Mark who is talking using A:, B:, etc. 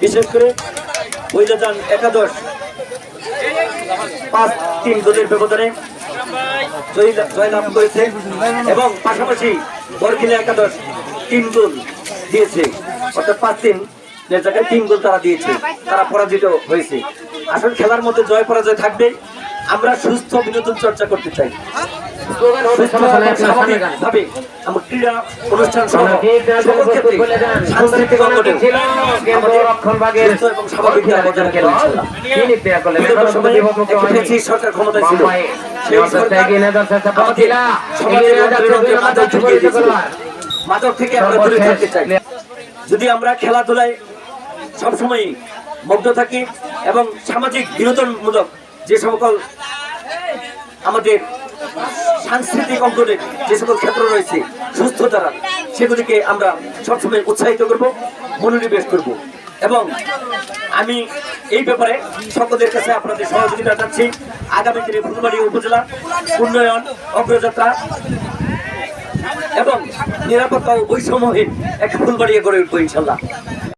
A: বিশেষ করে বৈলাজান একাদশ 5-3 গোলের ব্যবধানে জয়লাভ করেছে এবং পাশাপাশি বরখিলা একাদশ 3 গোল দিয়েছে, অর্থাৎ 5-3 এর জায়গায় 3 গোল তারা দিয়েছে, তারা পরাজিত হয়েছে। আসলে খেলার মধ্যে জয় পরাজয় থাকবে, আমরা সুস্থ বিনোদন চর্চা করতে চাই। ক্রীড়া অনুষ্ঠান সরকার ক্ষমতায় ছিল, মাদক থেকে আমরা দূরে থাকতে চাই। যদি আমরা খেলাধুলায় সবসময় মগ্ন থাকি এবং সামাজিক বিনোদনমূলক যে সকল আমাদের সাংস্কৃতিক অঙ্গনের যে সকল ক্ষেত্র রয়েছে সুস্থতার, সেগুলিকে আমরা সবসময় উৎসাহিত করব, মনোনিবেশ করব। এবং আমি এই ব্যাপারে সকলের কাছে আপনাদের সহযোগিতা চাচ্ছি। আগামী দিনে ফুলবাড়ী উপজেলা উন্নয়ন অগ্রযাত্রা এবং নিরাপত্তা ও বৈষম্যহীন একটা ফুলবাড়িয়া গড়ে উঠবো ইনশাল্লাহ।